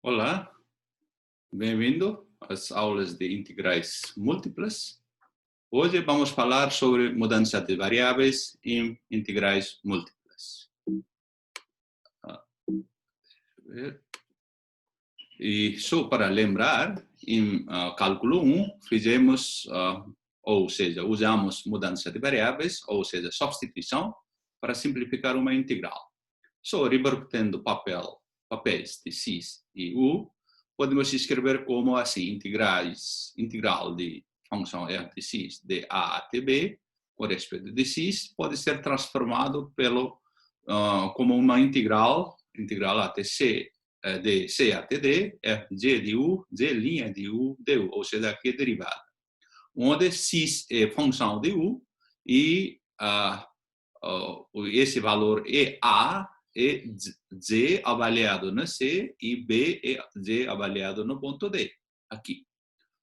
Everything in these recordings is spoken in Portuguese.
Olá, bem-vindo às aulas de integrais múltiplas. Hoje vamos falar sobre mudança de variáveis em integrais múltiplas. E só para lembrar, em cálculo 1, fizemos, ou seja, usamos mudança de variáveis, ou seja, substituição, para simplificar uma integral. Só revertendo papéis de x e u, podemos escrever como assim, integral de função f de x de a até b, por respeito de x, pode ser transformado como uma integral até c, de c até d, f de g de u, g' de u, du, ou seja, aqui é derivada. Onde x é função de u e esse valor é a, é z avaliado no C e B é z avaliado no ponto D, aqui.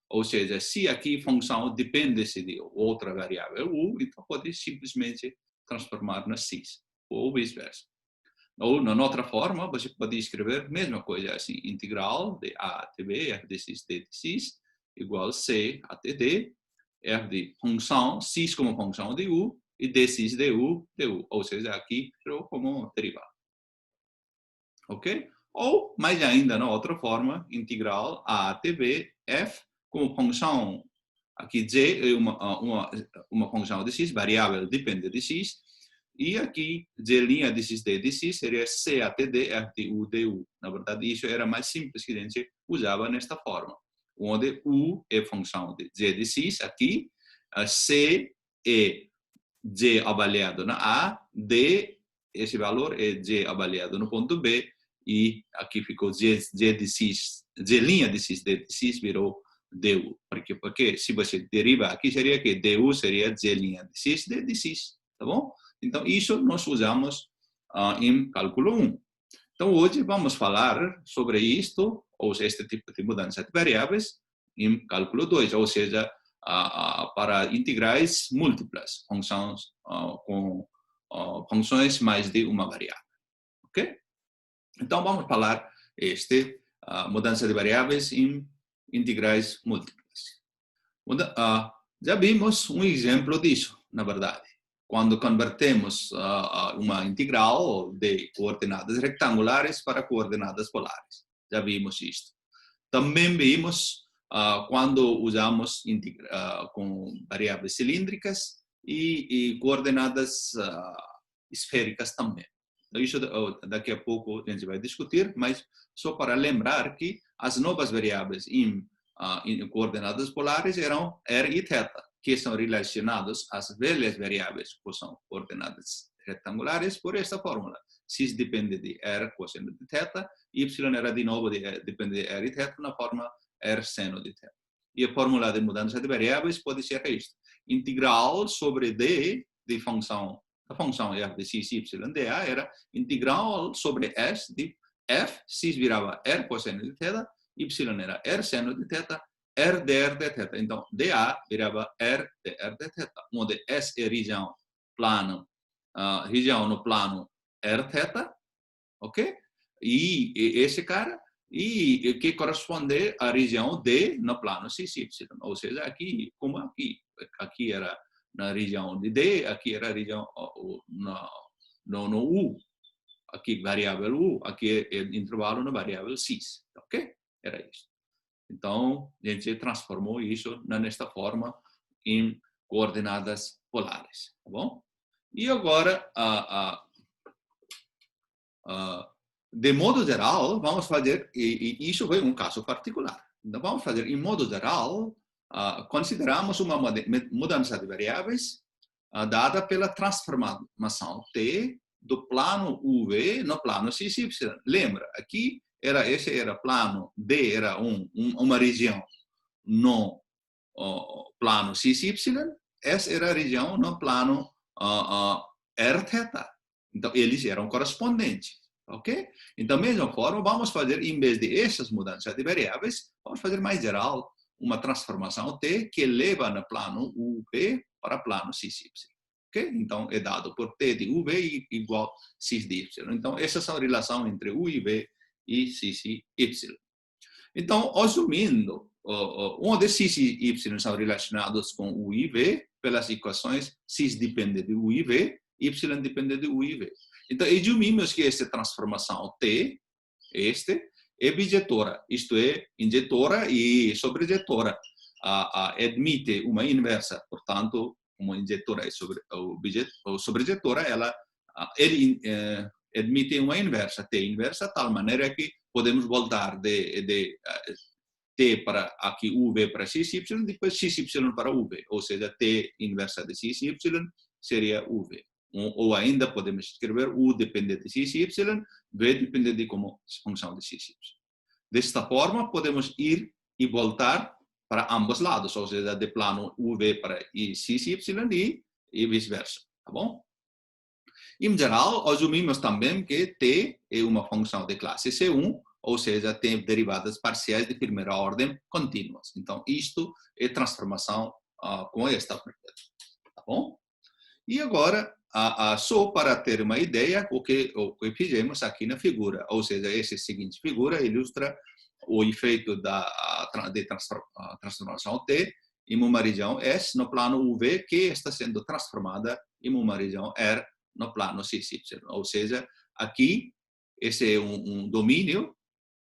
Ou seja, se aqui a função depende de outra variável u, então pode simplesmente transformar no x, ou vice-versa. Ou, na outra forma, você pode escrever a mesma coisa, assim, integral de a até b, f de x, d de x, igual a c até d, f de função, x como função de u, e dx du, du, ou seja, aqui como derivada. Ok? Ou, mais ainda, na outra forma, integral a até b, f, como função, aqui z é uma função de x, variável depende de x, e aqui, z' de x, d de x, seria c até d, f de u, du. Na verdade, isso era mais simples que a gente usava nesta forma, onde u é função de z de x, aqui, c é z avaliado na A, D, esse valor é z avaliado no ponto B, e aqui ficou z de x, z' de x, d de x virou du. Porque se você deriva aqui, seria que du seria z' de x, d de x, tá bom? Então, isso nós usamos em cálculo 1. Então, hoje vamos falar sobre isto, ou seja, este tipo de mudança de variáveis, em cálculo 2, ou seja, para integrais múltiplas, funções com funções mais de uma variável. Ok? Então, vamos falar mudança de variáveis em integrais múltiplas. Já vimos um exemplo disso, na verdade. Quando convertemos uma integral de coordenadas retangulares para coordenadas polares. Já vimos isto. Também vimos quando usamos com variáveis cilíndricas e coordenadas esféricas também. Isso daqui a pouco a gente vai discutir, mas só para lembrar que as novas variáveis em coordenadas polares eram r e θ, que são relacionados às velhas variáveis, que são coordenadas retangulares, por esta fórmula. X depende de r cosseno de θ, y era de novo depende de r e θ na forma r seno de θ. E a fórmula de mudança de variáveis pode ser isto. Integral sobre d de função, a função f de x, y, dA era integral sobre s de f, x virava r cosseno de θ, y era r seno de θ, r dr de θ. Então, dA virava r dr de θ, onde S é região no plano r θ, ok? E esse cara, e que corresponde à região D no plano XY. Ou seja, aqui, como aqui era na região de D, aqui era a região no U. Aqui variável U, aqui é intervalo na variável X. Ok? Era isso. Então, a gente transformou isso nesta forma em coordenadas polares. Tá bom? E agora, de modo geral, vamos fazer, e isso foi um caso particular. Então, vamos fazer, em modo geral, consideramos uma mudança de variáveis dada pela transformação T do plano UV no plano XY. Lembra, aqui esse era plano, D era uma região no plano XY, essa era a região no plano Rθ. Então, eles eram correspondentes. Ok? Então, da mesma forma, vamos fazer, em vez de essas mudanças de variáveis, vamos fazer mais geral uma transformação T que leva no plano UV para plano XY. Ok? Então, é dado por T de UV igual X de Y. Então, essa é a relação entre U e V e XY. Então, assumindo onde x e y são relacionados com u e v, pelas equações, x depende de u e v, y depende de u e v. Então, assumimos que esta transformação t, é bijetora, isto é, injetora e sobrejetora. Admite uma inversa, portanto, uma injetora ou sobrejetora, ele admite uma inversa, t inversa, de tal maneira que podemos voltar de t para aqui uv para xy, depois xy para uv, ou seja, t inversa de xy seria uv. Ou ainda podemos escrever u depende de xy, v depende de como função de xy. Desta forma, podemos ir e voltar para ambos lados, ou seja, de plano uv para xy e vice-versa, tá bom? Em geral, assumimos também que t é uma função de classe C1, ou seja, tem derivadas parciais de primeira ordem contínuas. Então, isto é transformação com esta propriedade, tá bom? E agora, só para ter uma ideia, o que fizemos aqui na figura, ou seja, essa seguinte figura ilustra o efeito de transformação T em uma região S no plano UV que está sendo transformada em uma região R no plano XY. Ou seja, aqui, esse é um domínio,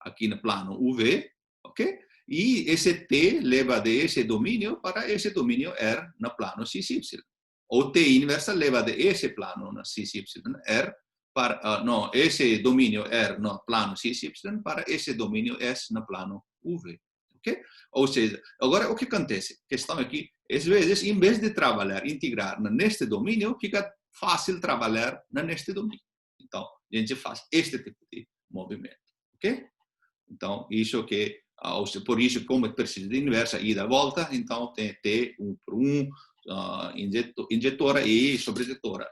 aqui no plano UV, ok? E esse T leva desse domínio para esse domínio R no plano XY. O T inversa leva de esse plano no XY R para, esse domínio R no plano XY para esse domínio S no plano UV. Ok? Ou seja, agora o que acontece? A questão aqui, às vezes, em vez de trabalhar, integrar neste domínio, fica fácil trabalhar neste domínio. Então, a gente faz este tipo de movimento. Ok? Então, isso que, por isso, como precisa de inversa, ida e volta, então tem T 1 por 1, injetora e sobrejetora,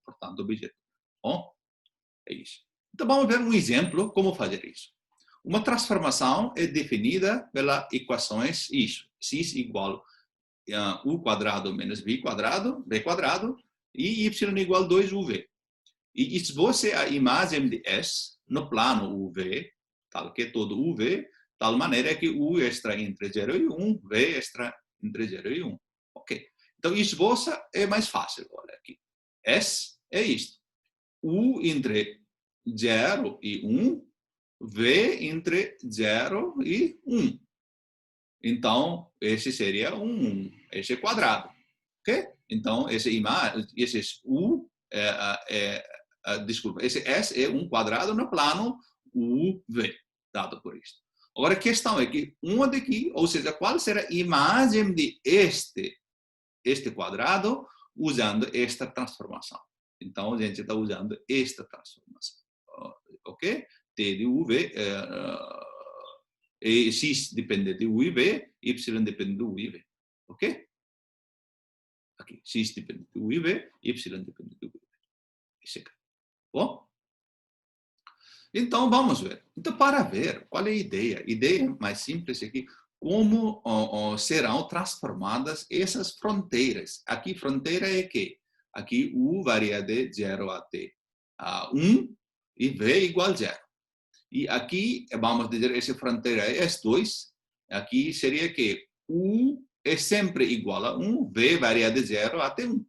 portanto, objeto. Bom, é isso. Então, vamos ver um exemplo como fazer isso. Uma transformação é definida pelas equações isso, x igual u quadrado menos v quadrado e y igual 2uv. E esboce a imagem de S no plano UV, tal que todo UV, tal maneira que U está entre 0 e 1, V está entre 0 e 1. Ok. Então, esboça é mais fácil. Olha aqui. S é isto. U entre 0 e 1, V entre 0 e 1. Então, esse seria esse quadrado. Ok? Então, esse U desculpa, esse S é um quadrado no plano UV, dado por isto. Agora, a questão é que uma daqui, ou seja, qual será a imagem de este quadrado usando esta transformação. Então, a gente está usando esta transformação. Ok? T de UV, X depende de U e V, Y depende do U e V. Ok? Aqui, X depende do U e V, Y depende do U e V. Esse aqui. Bom? Então, vamos ver. Então, para ver qual é a ideia. A ideia mais simples é que como serão transformadas essas fronteiras. Aqui, fronteira é que? Aqui, U varia de 0 até 1 e V igual a 0. E aqui, vamos dizer, essa fronteira é S2. Aqui seria que U é sempre igual a 1, V varia de 0 até 1.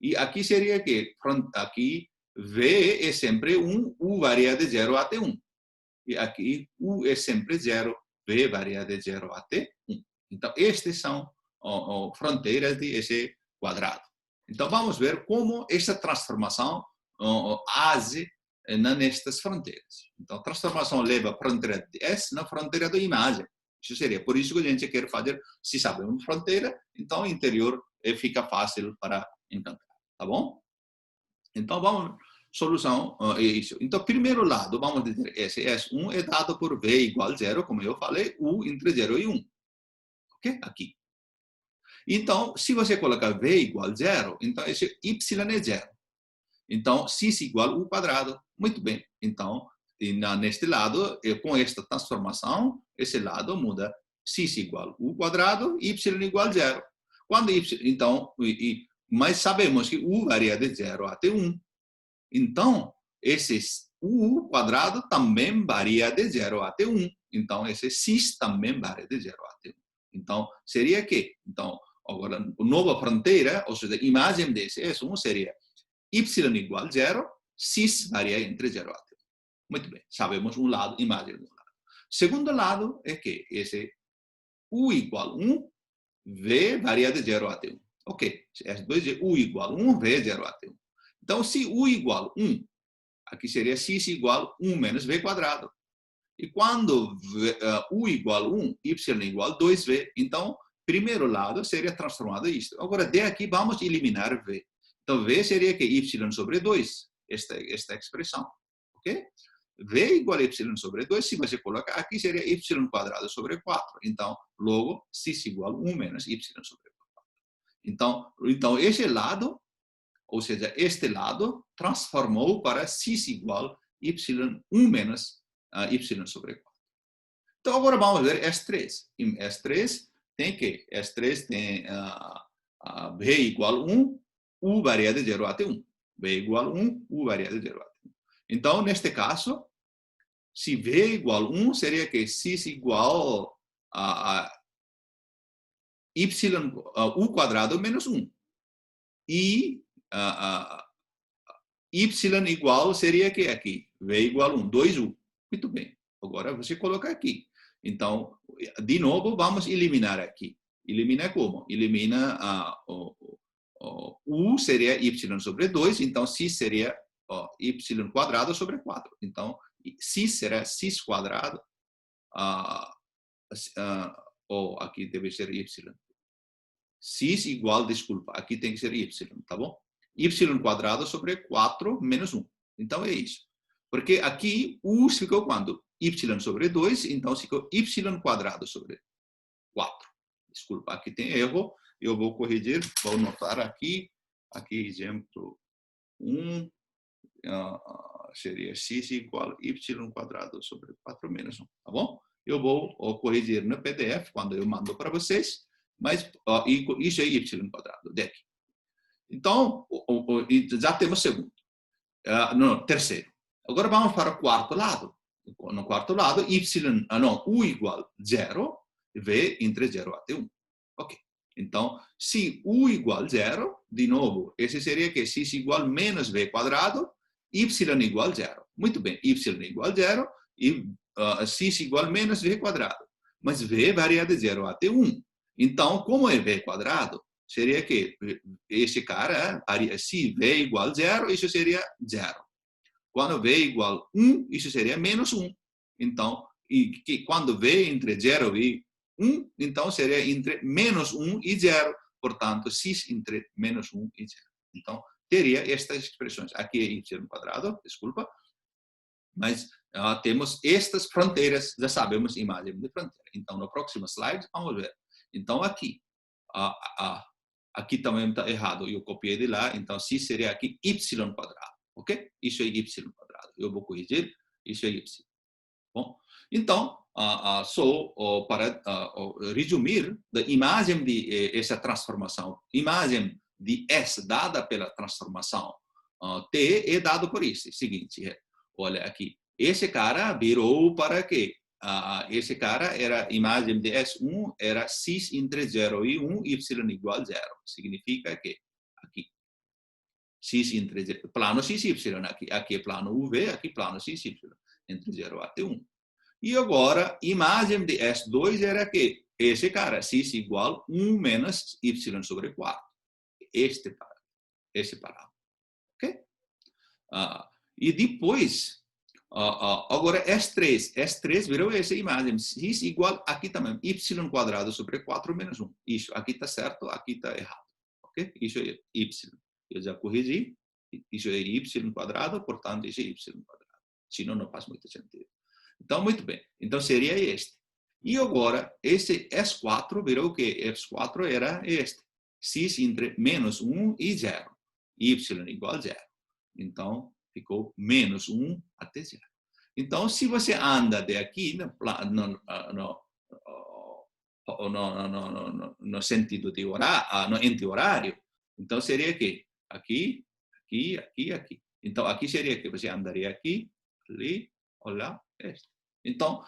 E aqui seria que, aqui, V é sempre 1, U varia de 0 até 1. E aqui, U é sempre 0, V varia de 0 até 1. Então, estas são fronteiras desse quadrado. Então, vamos ver como essa transformação age nestas fronteiras. Então, a transformação leva a fronteira de S na fronteira da imagem. Isso seria, por isso que a gente quer fazer, se sabe uma fronteira, então o interior fica fácil para encontrar, tá bom? Então, vamos, solução é isso. Então, primeiro lado, vamos dizer, esse S1 é dado por V igual a 0, como eu falei, U entre 0 e 1. Ok? Aqui. Então, se você colocar V igual a 0, então esse Y é 0. Então, x igual a u quadrado. Muito bem. Então, neste lado, com esta transformação, esse lado muda. X igual a u quadrado, y igual a 0. Quando y, então, mas sabemos que u varia de 0 até 1. Então, esse U quadrado também varia de 0 até 1. Então, esse cis também varia de 0 até 1. Então, seria que? Então, agora, a nova fronteira, ou seja, a imagem desse S1 seria y igual a 0, cis varia entre 0 até 1. Muito bem, sabemos um lado, imagem de um lado. Segundo lado é que esse U igual a 1, V varia de 0 até 1. Ok, S2 é U igual a 1, V 0 até 1. Então, se U igual a 1, aqui seria cis igual a 1 menos V quadrado. E quando U igual a 1, Y igual a 2V, então, primeiro lado seria transformado em isto. Agora, de aqui, vamos eliminar V. Então, V seria que Y sobre 2, esta expressão. Ok? V igual a Y sobre 2, se você colocar aqui, seria Y quadrado sobre 4. Então, logo, cis igual a 1 menos Y sobre 4. Então, esse lado, ou seja, este lado, transformou para cis igual a Y1 menos Y sobre 4. Então, agora vamos ver S3. Em S3 tem que? S3 tem V igual a 1, U varia de 0 até 1. V igual a 1, U varia de 0 até 1. Então, neste caso, se V igual a 1, seria que cis igual a Y, U quadrado menos 1. E Y igual seria que aqui? V igual a 1, 2U. Muito bem. Agora você coloca aqui. Então, de novo, vamos eliminar aqui. Elimina como? Elimina U seria Y sobre 2, então cis seria Y quadrado sobre 4. Então, cis será cis quadrado, ou aqui deve ser Y. Cis igual, desculpa, aqui tem que ser Y, tá bom? Y quadrado sobre 4 menos 1. Então, é isso. Porque aqui, U ficou quanto? Y sobre 2, então ficou Y quadrado sobre 4. Desculpa, aqui tem erro. Eu vou corrigir, vou anotar aqui. Aqui, exemplo 1, seria x igual a y quadrado sobre 4 menos 1, tá bom? Eu vou corrigir no PDF, quando eu mando para vocês, mas isso é y quadrado, daqui. Então, já temos segundo. Não, terceiro. Agora vamos para o quarto lado. No quarto lado, U igual a 0, V entre 0 até 1. Ok. Então, se U igual a 0, de novo, esse seria que x igual a menos V quadrado, y igual a 0. Muito bem, y igual a 0 e x igual a menos V quadrado. Mas V varia de 0 até 1. Então, como é V quadrado, seria que esse cara, se V igual a 0, isso seria 0. Quando V igual a 1, isso seria menos 1. Então, quando V entre 0 e 1, então seria entre menos 1 e 0. Portanto, cis entre menos 1 e 0. Então, teria estas expressões. Aqui é y quadrado, desculpa. Mas temos estas fronteiras, já sabemos imagem de fronteira. Então, no próximo slide, vamos ver. Então, aqui. Aqui também está errado. Eu copiei de lá. Então, cis seria aqui y quadrado. Ok? Isso é y quadrado. Eu vou corrigir. Isso é y. Bom, então, só para resumir, a imagem de essa transformação, imagem de S dada pela transformação T é dado por isso. Seguinte, olha aqui, esse cara virou para quê? Esse cara era a imagem de S1, era cis entre 0 e 1, y igual a 0. Significa que aqui, cis entre 0, plano cis y, aqui é plano UV, aqui plano cis y, entre 0 até 1. E agora, imagem de S2 era que esse cara, cis igual a 1 menos y sobre 4. Esse parámetro. Ok? E depois, agora S3 virou essa imagem, cis igual, aqui também, y quadrado sobre 4 menos 1. Isso, aqui está certo, aqui está errado. Ok? Isso é y. Eu já corrigi. Isso é y quadrado, portanto, isso é y quadrado. Senão, não faz muito sentido. Então, muito bem. Então, seria este. E agora, esse S4 virou o quê? S4 era este. Cis entre menos 1 e 0. Y igual a 0. Então, ficou menos 1 até 0. Então, se você anda de aqui no sentido de horário, no anti-horário, então seria que aqui, aqui, aqui, aqui. Então, aqui seria que você andaria aqui, ali, olha, este. Então,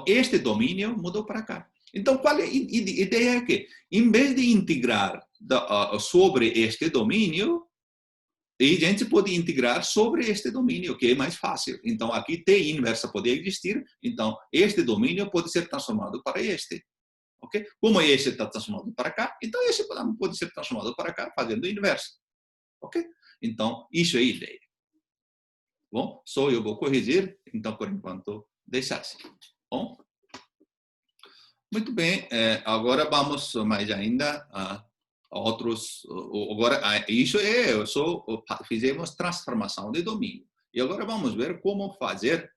este domínio mudou para cá. Então, qual é a ideia? É que, em vez de integrar sobre este domínio, a gente pode integrar sobre este domínio, que é mais fácil. Então, aqui T inversa pode existir. Então, este domínio pode ser transformado para este. Ok? Como este está transformado para cá, então esse pode ser transformado para cá, fazendo o inverso. Ok? Então, isso é a ideia. Bom, só eu vou corrigir, então, por enquanto, deixar assim. Bom? Muito bem, agora vamos mais ainda a outros. Agora, isso só fizemos transformação de domínio. E agora vamos ver como fazer,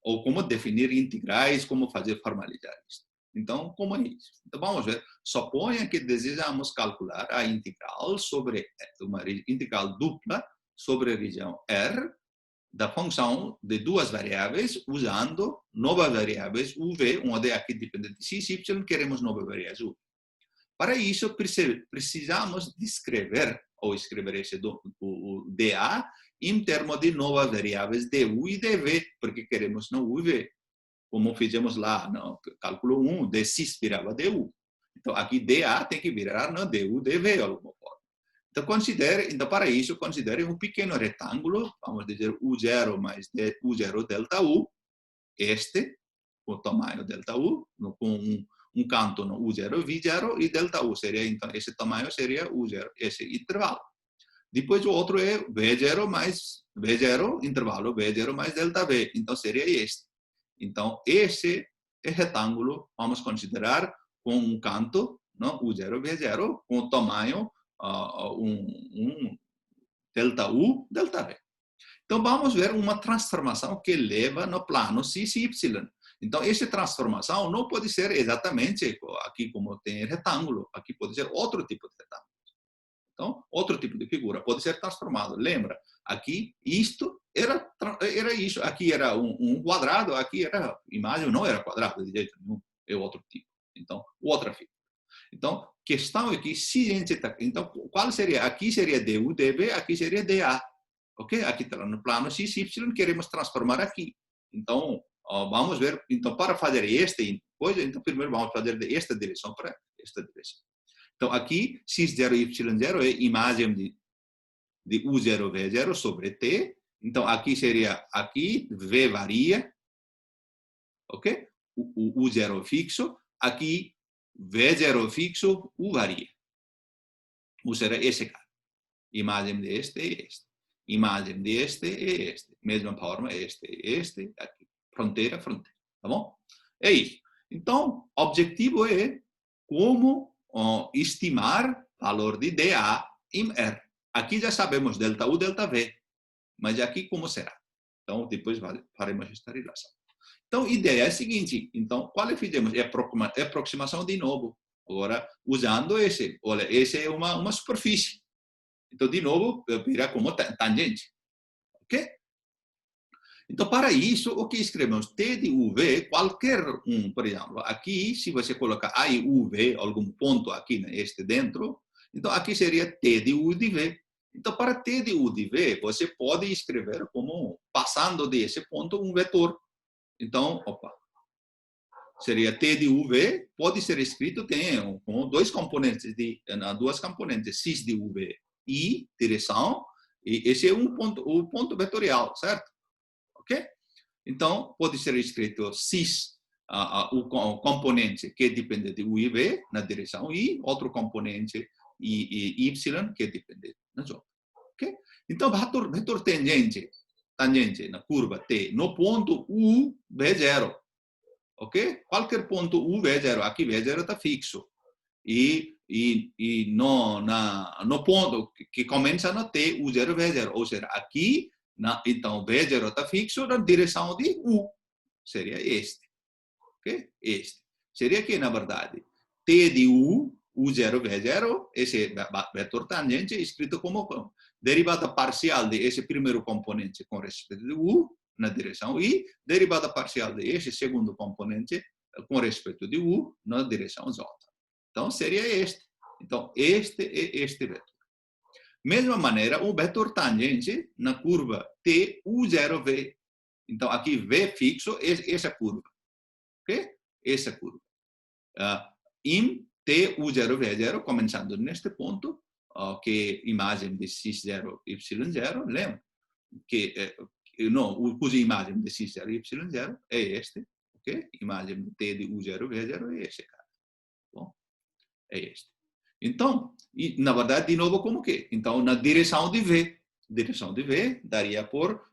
ou como definir integrais, como fazer formalidades. Então, como é isso? Então, vamos ver. Suponha que desejamos calcular a integral sobre uma integral dupla sobre a região R da função de duas variáveis usando novas variáveis UV, onde aqui depende de x e y, queremos novas variáveis UV. Para isso, precisamos descrever, ou escrever esse o dA, em termos de novas variáveis du e dv, porque queremos no UV, como fizemos lá no cálculo 1, de x virava du. Então, aqui dA tem que virar no du dv, alguma forma. Então, para isso, considere um pequeno retângulo, vamos dizer U0 mais U0 delta U, este, com o tamanho delta U, com um canto no U0 V0, e delta U seria, então, esse tamanho seria U0, esse intervalo. Depois o outro é V0 mais V0, intervalo V0 mais delta V, então seria este. Então, esse retângulo, vamos considerar com um canto, no U0 V0, com o tamanho delta U, delta V. Então, vamos ver uma transformação que leva no plano x e y. Então, essa transformação não pode ser exatamente aqui como tem retângulo. Aqui pode ser outro tipo de retângulo. Então, outro tipo de figura pode ser transformado. Lembra? Aqui, isto era isso. Aqui era um quadrado, aqui era imagem, não era quadrado de jeito nenhum. É outro tipo. Então, outra figura. Então, questão é que se a gente então, qual seria? Aqui seria du, dv, aqui seria dA. Ok? Aqui está no plano x, y, queremos transformar aqui. Então, vamos ver. Então, para fazer coisa, então primeiro vamos fazer desta direção para esta direção. Então, aqui, x0 e y0 é imagem de u0, v0 sobre t. Então, aqui seria, aqui, v varia. Ok? O u0 fixo. Aqui, V0 fixo, U varia. U será esse cara. Imagem de este é este. Imagem de este é este. Mesma forma, este é este. Aqui. Fronteira, fronteira. Tá bom? É isso. Então, o objetivo é como estimar valor de dA em R. Aqui já sabemos delta U, delta V. Mas aqui como será? Então, depois faremos esta relação. Então, a ideia é a seguinte. Então, qual é fizemos? É aproximação de novo. Agora, usando esse. Olha, esse é uma superfície. Então, de novo, vira como tangente. Ok? Então, para isso, o que escrevemos? T de UV, qualquer um, por exemplo, aqui, se você colocar A e UV, algum ponto aqui neste dentro, então aqui seria T de U de V. Então, para T de U de V, você pode escrever como passando desse ponto um vetor. Então, seria T de UV, pode ser escrito, tem com duas componentes, x de UV e direção, e esse é o ponto vetorial, certo? Ok? Então, pode ser escrito x, o componente que depende de U e V na direção e outro componente y que depende na outra. Ok? Então, vetor tangente na curva T, no ponto U, V0. Ok? Qualquer ponto U, V0, aqui V0 está fixo. E no ponto que começa no T, U0, V0. Ou seja, aqui, então V0 está fixo na direção de U. Seria este. Ok? Este. Seria que, na verdade, T de U, U0, V0, esse vetor tangente, escrito como derivada parcial de esse primeiro componente com respeito de U, na direção I, derivada parcial de esse segundo componente com respeito de U, na direção J. Então, seria este. Então, este é este vetor. Mesma maneira, o vetor tangente na curva T, U0V. Então, aqui V fixo, essa curva. Ok? Essa curva. Em T, U0, V0, começando neste ponto, que imagem de X0, Y0, lembra? Cuja imagem de X0 e Y0 é este, ok? Imagem de T de U0, V0 é este, cara. Bom, é este. Então, na verdade, de novo, como que? Então, na direção de V daria por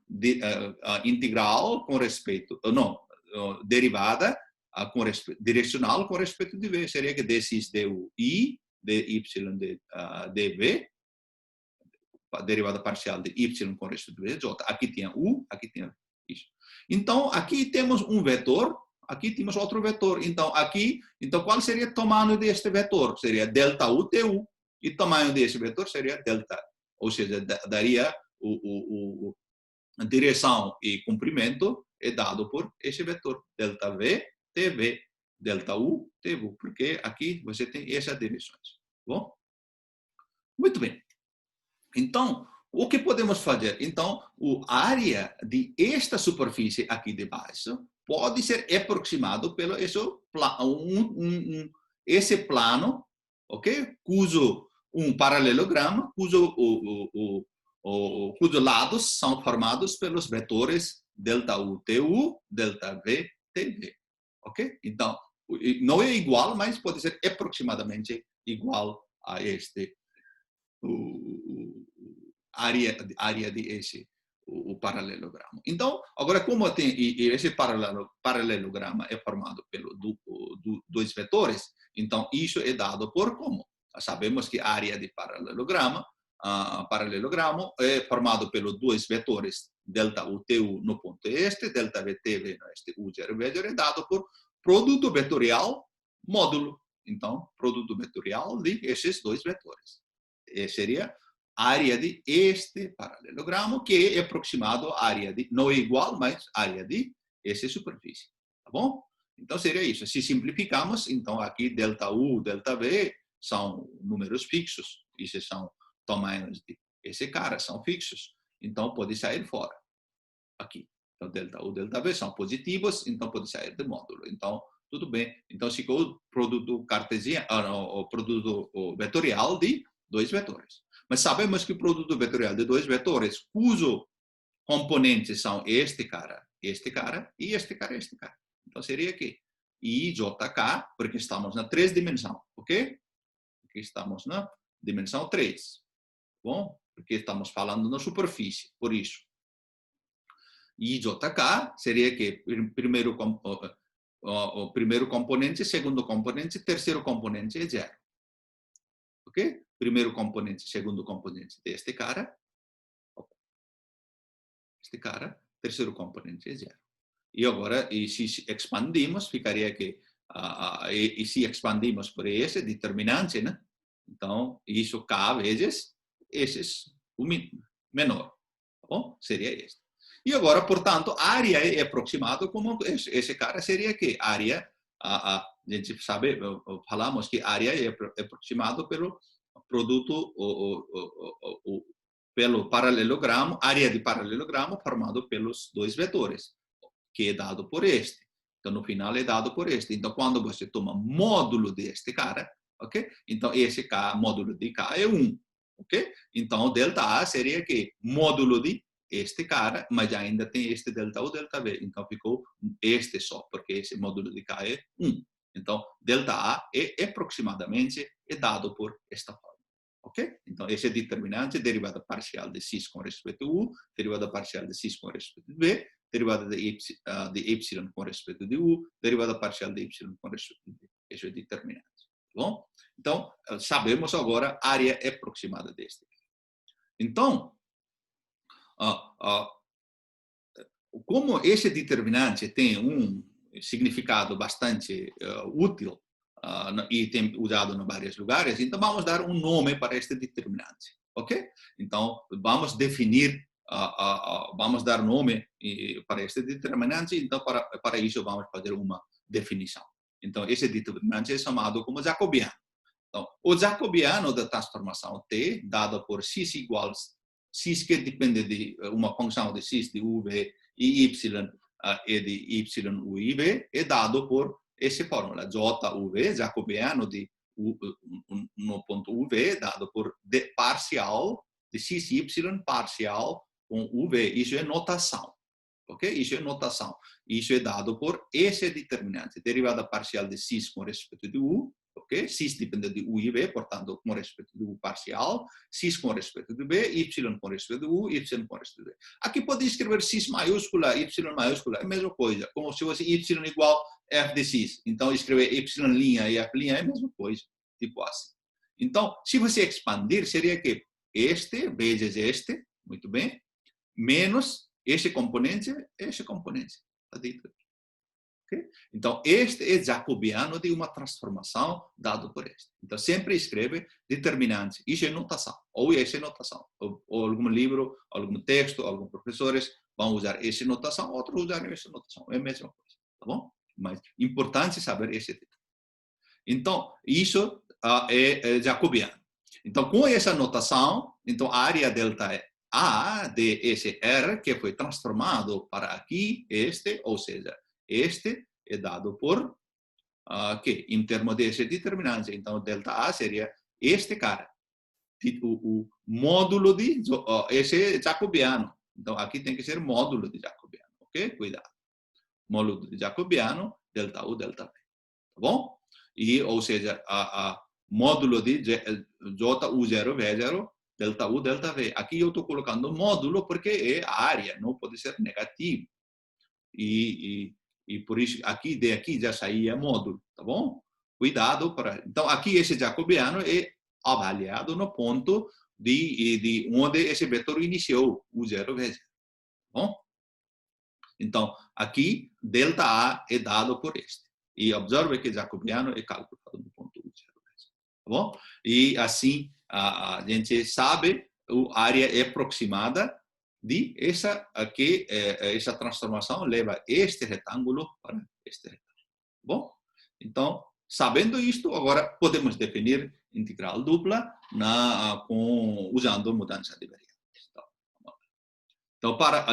integral com respeito, derivada direcional com respeito de V. Seria que dx du I, dy dv, derivada parcial de y com respeito de V, j. Aqui tem U, aqui tem isso. Então, aqui temos um vetor, aqui temos outro vetor. Então, qual seria o tamanho deste vetor? Seria delta U, tu. E o tamanho desse vetor seria delta. Ou seja, daria a direção e comprimento é dado por esse vetor. Delta V, TV. Delta U, TV. Porque aqui você tem essas direções. Bom? Muito bem. Então, o que podemos fazer? Então, a área de esta superfície aqui de baixo pode ser aproximado pelo esse plano, ok? Cujo paralelograma, cujos lados são formados pelos vetores delta U, tu, delta V, tv, ok? Então, não é igual, mas pode ser aproximadamente igual a este área de esse o paralelogramo. Então, agora como tem esse paralelograma é formado pelos dois vetores, então isso é dado por como? Sabemos que a área de paralelogramo é formado pelos dois vetores delta U, tu no ponto este, delta V, TV no este U0, V0 é dado por produto vetorial módulo. Então, produto vetorial de esses dois vetores. Seria a área de este paralelogramo, que é aproximado à área de, não é igual, mas área de essa superfície. Tá bom? Então, seria isso. Se simplificamos, então aqui delta U, delta V são números fixos. Esses são tamanhos de esse cara, são fixos. Então, pode sair fora. Aqui. Então, delta U, delta V são positivos, então pode sair do módulo. Então, tudo bem. Então, ficou o produto cartesiano, o produto vetorial de dois vetores. Mas sabemos que o produto vetorial de dois vetores, cujos componentes são este cara e este cara. Então, seria aqui IJK, porque estamos na 3 dimensão, ok? Aqui estamos na dimensão 3. Bom? Porque estamos falando na superfície, por isso. IJK seria que o primeiro componente, segundo componente, terceiro componente é zero. Ok? Primeiro componente, segundo componente deste cara. Este cara, terceiro componente é zero. E agora, se expandimos, ficaria que, e se expandimos por esse determinante, né? Então, isso K vezes esses, o menor. Tá bom? Seria este. E agora, portanto, a área é aproximada como esse cara seria que área, a gente sabe, falamos que área é aproximado pelo produto, pelo paralelogramo, área de paralelogramo formado pelos dois vetores, que é dado por este. Então, no final é dado por este. Então, quando você toma módulo deste cara, ok? Então, esse K, módulo de K é 1, ok? Então, delta A seria que módulo de este cara, mas ainda tem este delta U, delta V. Então, ficou este só, porque esse módulo de K é 1. Então, delta A é aproximadamente dado por esta forma. Ok? Então, esse é determinante, derivada parcial de x com respeito a u, derivada parcial de x com respeito a v, derivada de y com respeito a u, derivada parcial de y com respeito a v. Isso é determinante. Tá bom? Então, sabemos agora a área aproximada deste. Então, como esse determinante tem um significado bastante útil e tem usado em vários lugares, então vamos dar um nome para este determinante, ok? Então, vamos definir, vamos dar nome para este determinante, então para isso vamos fazer uma definição. Então, esse determinante é chamado como jacobiano. Então, o jacobiano da transformação T, dado por x igual x que depende de uma função de x de u, v e y é de YUV é dado por essa fórmula, JUV, jacobiano de no ponto UV, dado por parcial de XY parcial com UV. Isso é notação. Ok? Isso é notação. Isso é dado por esse determinante, derivada parcial de x com respeito de u, ok? X depende de u e v, portanto, com respeito de u parcial, x com respeito de b, y com respeito de u, y com respeito de b. Aqui pode escrever x maiúscula, y maiúscula, é a mesma coisa, como se fosse y igual f de x. Então, escrever y' e f' é a mesma coisa, tipo assim. Então, se você expandir, seria que este vezes este, muito bem, menos esse componente. Está dito aqui. Okay? Então, este é jacobiano de uma transformação dado por este. Então, sempre escreve determinante. Isso é notação. Ou essa é notação. Ou algum livro, algum texto, alguns professores vão usar essa notação, outros usarem essa notação. É a mesma coisa. Tá bom? Mas é importante saber esse tipo. Então, isso é jacobiano. Então, com essa notação, então a área delta A de esse R, que foi transformado para aqui, este, ou seja, este é dado por, que em termos desse determinante, então delta A seria este cara, o módulo de esse jacobiano. Então, aqui tem que ser módulo de jacobiano, ok? Cuidado. Módulo de jacobiano, delta U, delta V. Tá bom? E, ou seja, módulo de JU0, V0, delta U, delta V. Aqui eu estou colocando módulo porque é a área, não pode ser negativo. E por isso, aqui já saía módulo, tá bom? Cuidado para... Então, aqui esse jacobiano é avaliado no ponto de onde esse vetor iniciou, U0, V0. Tá bom? Então, aqui, delta A é dado por este. E observe que jacobiano é calculado no ponto U0, V0. Tá bom? E assim, a gente sabe a área é aproximada de essa transformação leva este retângulo para este retângulo. Bom, então, sabendo isto, agora podemos definir integral dupla usando mudança de variáveis.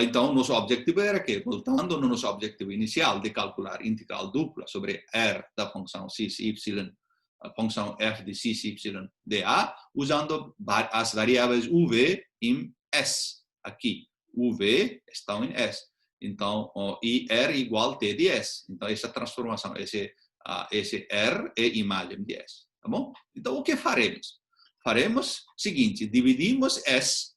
Então, nosso objetivo era que, voltando no nosso objetivo inicial de calcular integral dupla sobre R da função x, y, a função f de x, y, de A, usando as variáveis UV em S. Aqui, UV estão em S. Então, e R igual T de S. Então, essa transformação, esse R é imagem de S. Tá bom? Então, o que faremos? Faremos o seguinte, dividimos S,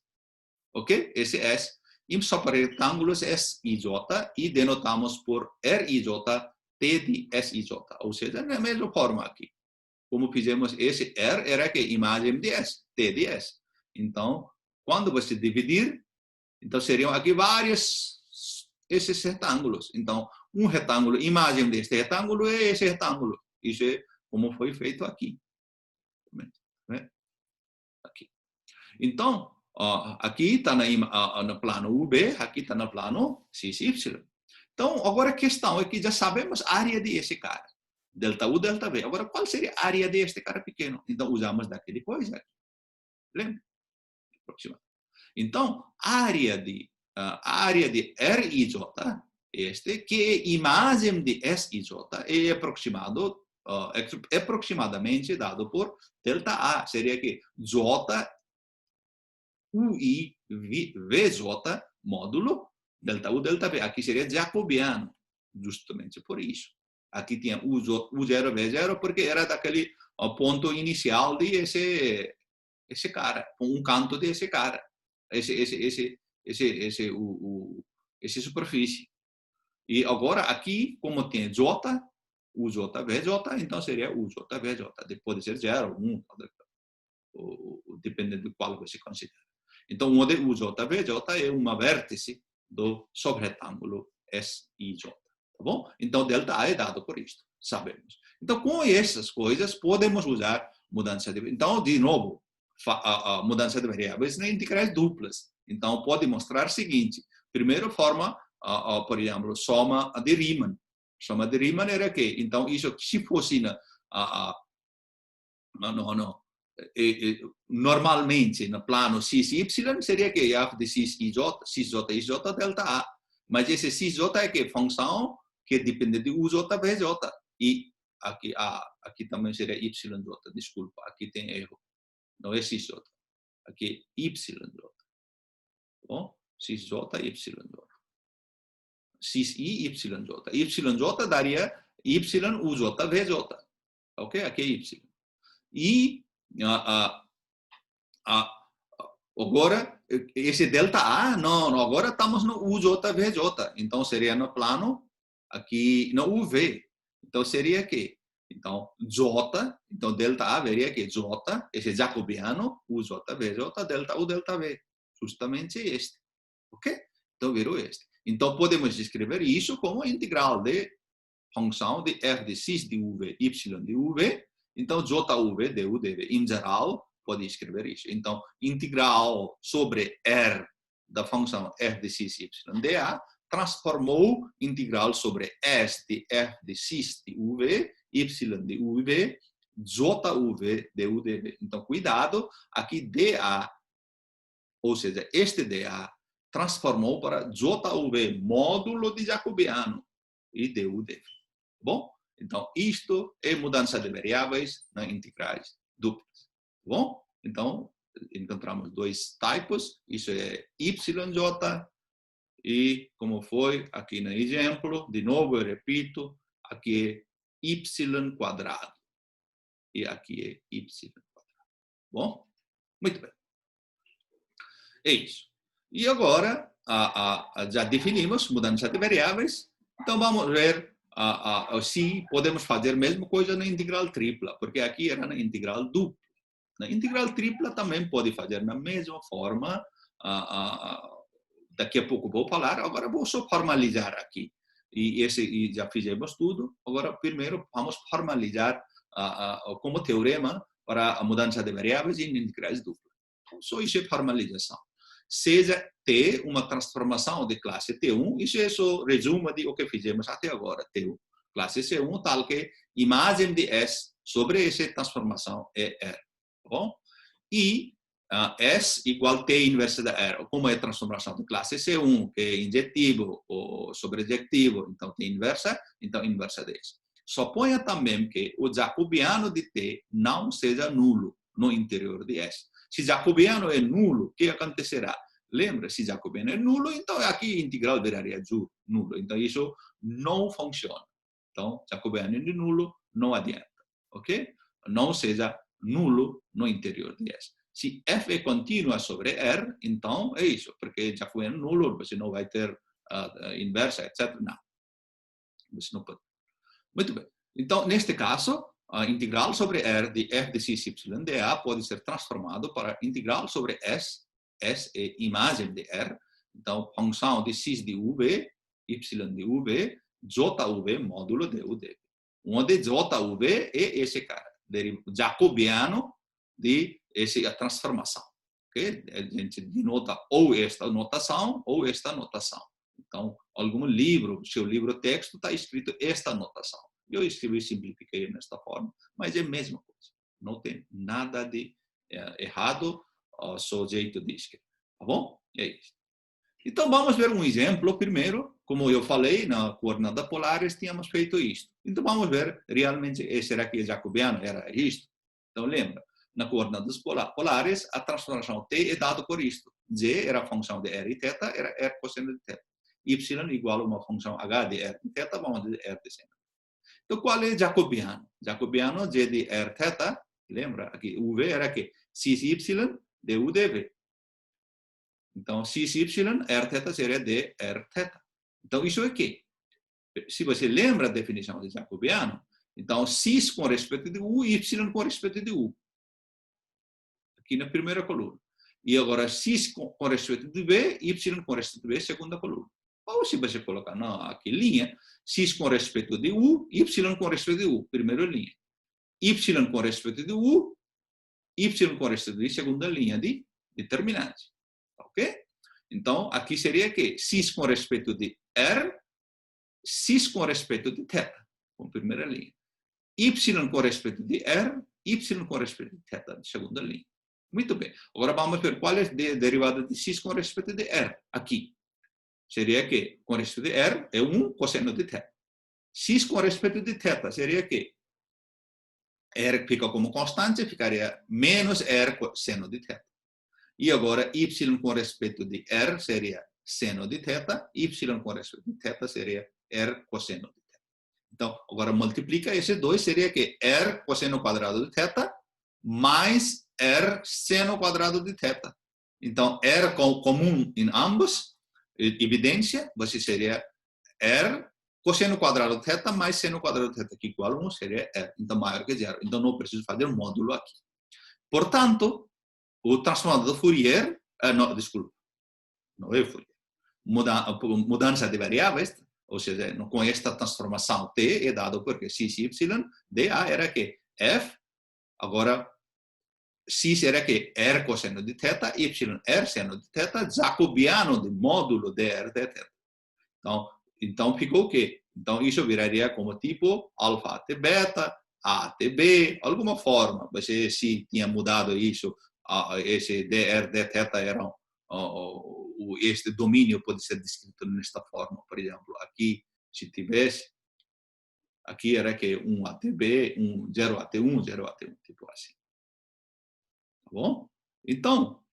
ok? Esse S, em subretângulos S e J, e denotamos por R e J, T de S e J. Ou seja, na mesma forma aqui. Como fizemos esse R, era que imagem de S, T de S. Então, quando você dividir, então seriam aqui vários esses retângulos. Então, um retângulo, imagem deste retângulo é esse retângulo. Isso é como foi feito aqui. Aqui. Então, aqui está no plano UB, aqui está no plano XY. Então, agora a questão é que já sabemos a área desse cara. Delta U, delta V. Agora, qual seria a área deste cara pequeno? Então, usamos daquele coisa. Lembra? Então, a área de R e J, que é imagem de S e J, é aproximadamente dado por delta A. Seria que J, UI, VJ, módulo, delta U, delta V. Aqui seria jacobiano, justamente por isso. Aqui tinha U0, V0, porque era daquele ponto inicial de esse cara, um canto desse cara, essa superfície. E agora aqui, como tem J, UJ, VJ, então seria UJ, VJ. Pode ser 0, 1, dependendo de qual você considera. Então, onde UJ, VJ é uma vértice do subretângulo S e J. Tá bom? Então, delta A é dado por isto, sabemos. Então, com essas coisas, podemos usar mudança de... Então, de novo, a mudança de variáveis em integrais duplas. Então, pode mostrar o seguinte. Primeira forma, por exemplo, soma de Riemann. Soma de Riemann era que, então, isso, se fosse normalmente no plano x e y, seria que f de x, y, y, delta A. Mas esse xj é que função que depende de uj vezes j. E aqui também seria yj, desculpa, aqui tem erro. Não é xj, aqui é yj. Bom, xj, yj. Xi, yj. Yj daria y, uj vezes j. Ok? Aqui é y. E agora, esse delta A, não, agora estamos no uj vezes j. Então, seria no plano, aqui no UV. Então, seria que? Então, j, então delta A veria que j, esse jacobiano, uj vezes j, delta U, delta V. Justamente este. Ok? Então, virou este. Então, podemos escrever isso como integral de função de r de x de UV, y de UV. Então, JUV, DU, DV, em geral, pode escrever isso. Então, integral sobre R da função f de x, y, dA, transformou integral sobre S de f de x de UV, y de UV, JUV, DU, DV. Então, cuidado, aqui dA, ou seja, este dA, transformou para JUV, módulo de jacobiano, e DU, DV. Bom? Então, isto é mudança de variáveis nas integrais duplas. Bom? Então, encontramos dois tipos. Isso é YJ. E, como foi aqui no exemplo, de novo eu repito, aqui é Y quadrado. E aqui é Y quadrado. Bom? Muito bem. É isso. E agora, já definimos mudança de variáveis. Então, vamos ver se podemos fazer a mesma coisa na integral tripla, porque aqui era na integral dupla. Na integral tripla também pode fazer na mesma forma. Daqui a pouco vou falar, agora vou só formalizar aqui. E já fizemos tudo. Agora, primeiro, vamos formalizar como teorema para a mudança de variáveis em integrais duplas. Então, só isso é formalização. Seja T uma transformação de classe T1, isso é só resumo de o que fizemos até agora, T1. Classe C1, tal que imagem de S sobre essa transformação é R. Bom? E S igual T inversa da R. Como é a transformação de classe C1, que é injetivo ou sobrejetivo, então T inversa, então inversa de S. Suponha também que o jacobiano de T não seja nulo no interior de S. Se jacobiano é nulo, o que acontecerá? Lembra, se jacobiano é nulo, então aqui a integral viraria nulo. Então isso não funciona. Então, jacobiano é nulo, não adianta. Ok? Não seja nulo no interior de S. Se f é contínua sobre R, então é isso, porque jacobiano é nulo, você não vai ter inversa, etc. Não. Você não pode. Muito bem. Então, neste caso, a integral sobre R de f de x, y, dA pode ser transformado para integral sobre S. S é imagem de R. Então, função de x de UV, y de UV, JUV, módulo de UV. Onde JUV é esse cara, jacobiano de essa transformação. Okay? A gente denota ou esta notação ou esta notação. Então, algum livro, seu livro texto, está escrito esta notação. Eu escrevi e simplifiquei nesta forma, mas é a mesma coisa. Não tem nada de errado, só jeito de escrever. Tá bom? É isso. Então, vamos ver um exemplo primeiro. Como eu falei, na coordenada polares tínhamos feito isto. Então, vamos ver realmente, será que jacobiano era isto? Então, lembra, na coordenadas polares, a transformação T é dada por isto. G era a função de R e θ, era R cosseno de θ. Y igual a uma função H de R de θ, vamos dizer R de seno. Então, qual é jacobiano? Jacobiano, G de R θ, lembra? Aqui, UV era aqui, XY de U dV. Então, XY, R θ seria de R θ. Então, isso é que? Se você lembra a definição de jacobiano, então, x com respeito de U, y com respeito de U. Aqui na primeira coluna. E agora, x com respeito de V, y com respeito de V, segunda coluna. Ou se você colocar aqui linha, x com respeito de U, y com respeito de U, primeira linha. Y com respeito de U, y com respeito de segunda linha de determinante. Ok? Então, aqui seria que x com respeito de R, x com respeito de θ, com primeira linha. Y com respeito de R, y com respeito de θ, de segunda linha. Muito bem. Agora vamos ver qual é a derivada de x com respeito de R, aqui. seria que, com respeito de R, é 1 cosseno de θ. X com respeito de θ seria que R fica como constante, ficaria menos R seno de θ. E agora, Y com respeito de R seria seno de θ, Y com respeito de θ seria R cosseno de θ. Então, agora multiplica esses dois, seria que R cosseno quadrado de θ mais R seno quadrado de θ. Então, R comum em ambos, evidência, você seria R cosseno quadrado de θ mais seno quadrado de θ, que igual a 1 seria R, então maior que 0. Então, não preciso fazer um módulo aqui. Portanto, o transformador de Fourier, não, desculpa, não é Fourier, mudança de variáveis, ou seja, com esta transformação T é dado porque x, y, dA era que f, agora x era que R cosseno de θ, y R seno de θ, jacobiano de módulo de R de θ. Então ficou o quê? Então isso viraria como tipo alfa até beta, A até B, alguma forma. Você se tinha mudado isso, esse dr de θ era este domínio pode ser descrito nesta forma, por exemplo, aqui se tivesse, aqui era que 1 até B, 0 até 1, 0 até 1, tipo assim. Tá bom? Então,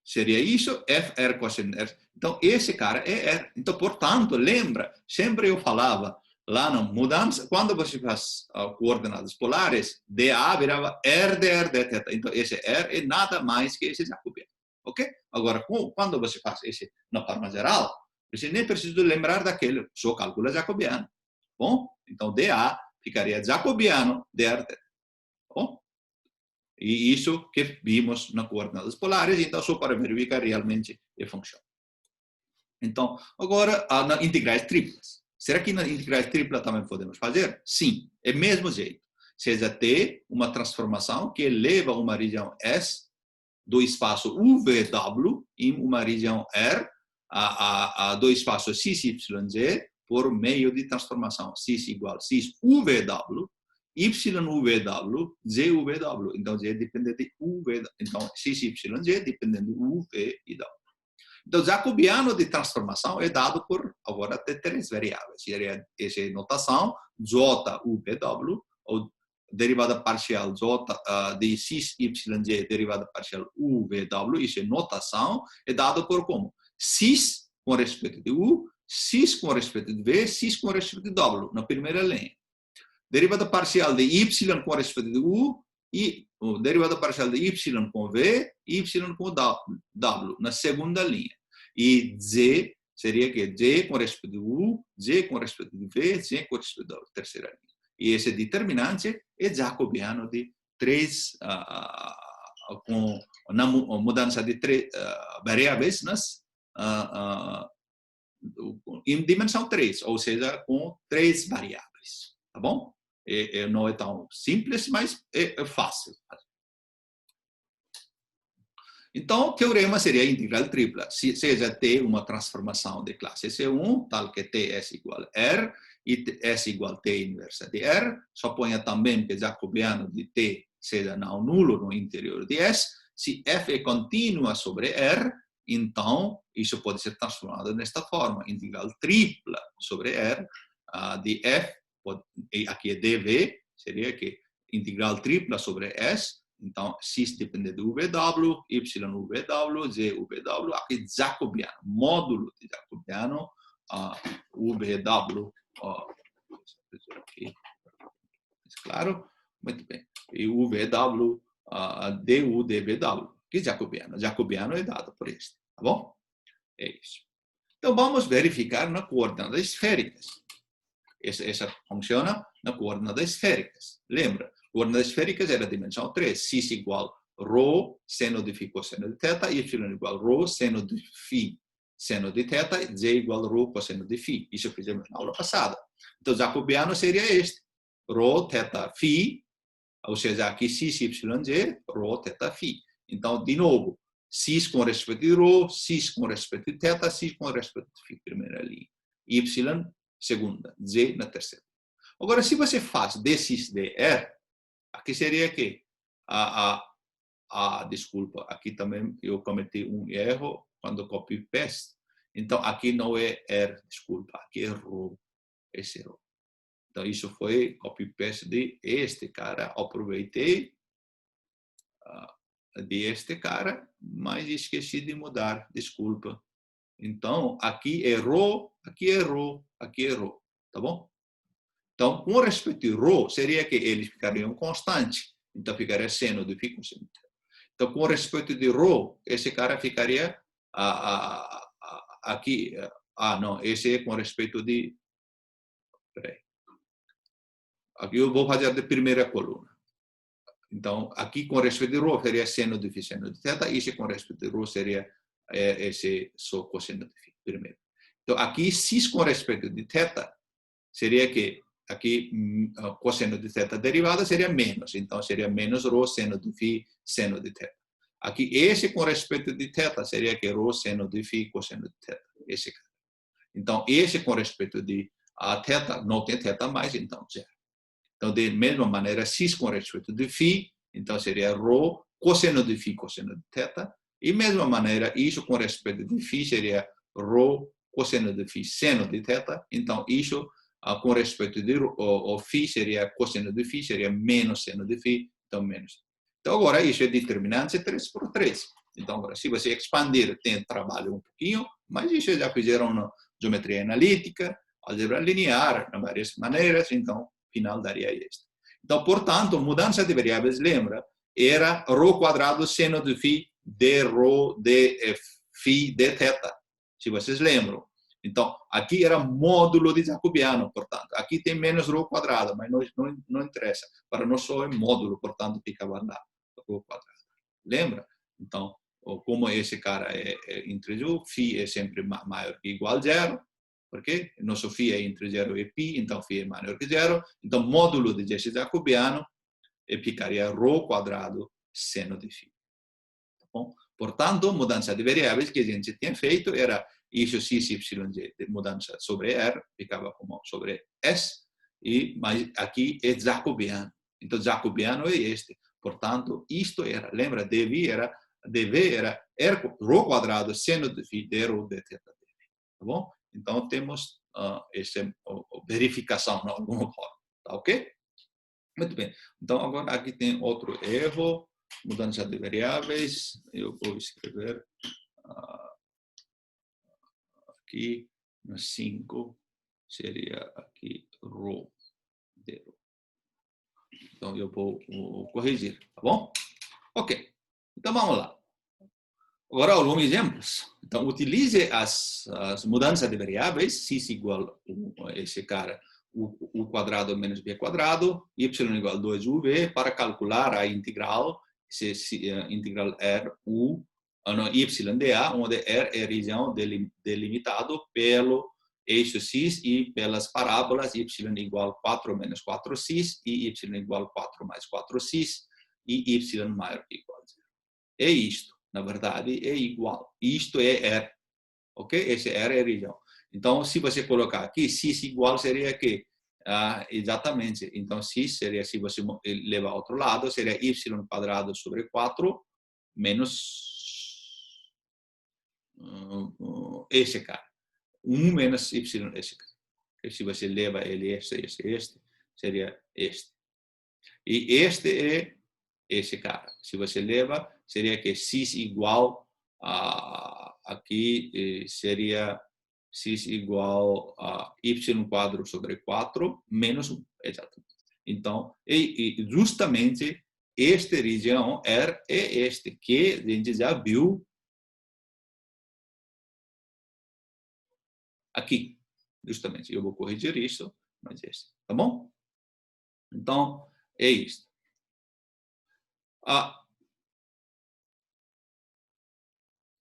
seria isso, FR cosseno R. Então, esse cara é R. Então, portanto, lembra, sempre eu falava, lá na mudança, quando você faz coordenadas polares, dA virava R de R de θ. Então, esse R é nada mais que esse jacobiano. Ok? Agora, quando você faz esse na forma geral, você nem precisa lembrar daquele, só calcula jacobiano. Bom? Então, dA ficaria jacobiano de R de θ. Bom? E isso que vimos nas coordenadas polares, então só para verificar realmente a função. Então, agora, nas integrais triplas. Será que nas integrais triplas também podemos fazer? Sim, é o mesmo jeito. Seja T uma transformação que eleva uma região S do espaço UVW em uma região R do espaço XYZ por meio de transformação x igual a x UVW, YVW, ZVW. Então, Z depende de UV. Então, XYZ depende de UV e W. Então, jacobiano de transformação é dado por, agora, três variáveis. Seria essa notação, JUVW, ou derivada parcial J de XYZ, derivada parcial UVW, isso é notação, é dado por como? X com respeito de U, X com respeito de V, X com respeito de W, na primeira linha. Derivada parcial de y com respeito de u e derivada parcial de y com v, y com w, na segunda linha. E z seria que z com respeito de u, z com respeito de v, z com respeito da terceira linha. E esse determinante é jacobiano de três, com na mudança de três variáveis em dimensão 3, ou seja, com três variáveis. Tá bom? Não é tão simples, mas é fácil. Então, o teorema seria integral tripla. Seja T uma transformação de classe C1, tal que Ts igual a R, e S igual a T inversa de R, suponha também que jacobiano de T seja não nulo no interior de S. Se F é contínua sobre R, então isso pode ser transformado nesta forma, integral tripla sobre R de F, aqui é dv, seria que integral tripla sobre S, então x depende de UVW, y UVW, z UVW, aqui jacobiano, módulo de jacobiano, UVW, aqui, claro, muito bem, e UVW, du dvw, que jacobiano, jacobiano é dado por este, tá bom? É isso. Então vamos verificar nas coordenadas esféricas. Essa funciona nas coordenadas esféricas. Lembra? Coordenadas esféricas era a dimensão 3. X igual ρ, seno de φ cosseno de θ, y igual ρ, seno de φ, seno de θ, z igual ρ, cosseno de φ. Isso fizemos na aula passada. Então, jacobiano seria este. ρ, θ, φ, ou seja, aqui x, y, z, ρ, θ, φ. Então, de novo, x com respeito de ρ, x com respeito de θ, x com respeito de φ, primeira linha. Y, segunda, z na terceira. Agora, se você faz dx dr, aqui seria que desculpa, aqui também eu cometi um erro quando copy paste. Então, aqui não é R, desculpa, aqui é Rho, esse Rho. Então, isso foi copy-paste de este cara. Aproveitei de este cara, mas esqueci de mudar, desculpa. Então, aqui errou, aqui errou, aqui errou, tá bom? Então, com respeito ao ρ, seria que eles ficariam constantes. Então, ficaria seno de φ cosseno. Então, com respeito de ρ, esse cara ficaria aqui. Não, esse é com respeito de... Peraí. Aqui eu vou fazer de primeira coluna. Então, aqui com respeito de ρ, seria seno de φ, seno de θ. Esse com respeito de ρ seria esse só cosseno de φ, primeiro. Então, aqui, cis com respeito de θ, seria que aqui cosseno de θ derivada seria menos. Então, seria menos ρ seno de φ, seno de θ. Aqui, esse com respeito de θ seria que ρ seno de φ, cosseno de θ. Esse cara. Então, esse com respeito de θ, não tem θ mais, então zero. Então, de mesma maneira, cis com respeito de φ, então seria ρ cosseno de φ, cosseno de θ. E mesma maneira, isso com respeito de φ seria ρ cosseno de φ, seno de θ. Então, isso com respeito de o φ seria cosseno de φ, seria menos seno de φ, então menos. Então, agora, isso é determinante 3 por 3. Então, agora, se você expandir, tem trabalho um pouquinho, mas isso já fizeram na geometria analítica, álgebra linear, de várias maneiras, então, final daria este. Então, portanto, mudança de variáveis, lembra, era ρ quadrado seno de φ de ρ de φ de θ, se vocês lembram. Então, aqui era módulo de jacobiano, portanto. Aqui tem menos ρ quadrado, mas não interessa. Para nós só é módulo, portanto, ficava lá, ρ quadrado. Lembra? Então, como esse cara é integer, φ é sempre maior que igual a zero, porque nosso φ é entre 0 e π, então φ é maior que zero. Então, módulo de esse jacobiano ficaria ρ quadrado seno de φ. Tá bom? Portanto, mudança de variáveis que a gente tinha feito era isso x, y, z, de mudança sobre R, ficava como sobre S, mas aqui é jacobiano. Então, jacobiano é este. Portanto, isto era, lembra, dv era R, ρ quadrado seno de φ de ρ de θ. Tá bom? Então, temos essa verificação, de alguma forma. Tá ok? Muito bem. Então, agora aqui tem outro erro, mudança de variáveis. Eu vou escrever aqui no 5, seria aqui ρ de ρ. Então, eu vou corrigir, tá bom? Ok. Então, vamos lá. Agora, alguns exemplos. Então, utilize as mudanças de variáveis, x igual a esse cara, u quadrado menos b quadrado, y igual a 2uv, para calcular a integral, integral r, u, y dA, onde R é a região delimitado pelo eixo x e pelas parábolas y igual a 4 menos 4x e y igual a 4 mais 4x e y maior que igual a 0. É isto, na verdade, é igual. Isto é R, ok? Esse R é a região. Então, se você colocar aqui, x igual seria que exatamente. Então, x seria, se você levar ao outro lado, seria y quadrado sobre 4 menos esse cara. 1 menos y, esse cara. Porque se você leva ele este, seria este. E este é esse cara. Se você leva, seria que x igual aqui seria x igual a y quadro sobre 4 menos 1. Exatamente. Então, justamente esta região R é este, que a gente já viu aqui, justamente. Eu vou corrigir isso, mas esse, tá bom? Então, é isso.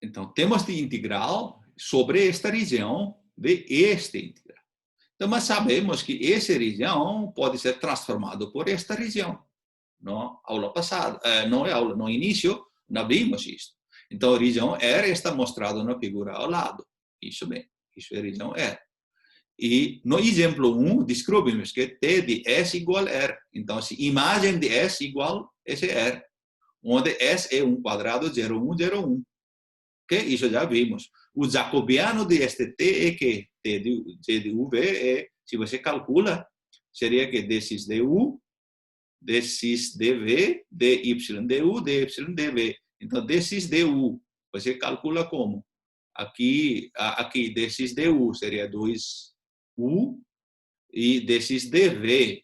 Então, temos de integral sobre esta região de este integral. Então, mas sabemos que essa região pode ser transformada por esta região. Na aula passada, não é aula, no início, não vimos isso. Então, a região R está mostrada na figura ao lado. Isso bem, isso é a região R. E no exemplo 1, descobrimos que T de S igual a R. Então, se imagem de S igual a esse R, onde S é 1 quadrado 0, 1, 0, 1. Ok? Isso já vimos. o jacobiano de este T é que T de V é, se você calcula, seria que D6 du, D6 dV, dy du, dy dv. Então, D6 du, você calcula como? Aqui D6 du seria 2U e D6 dV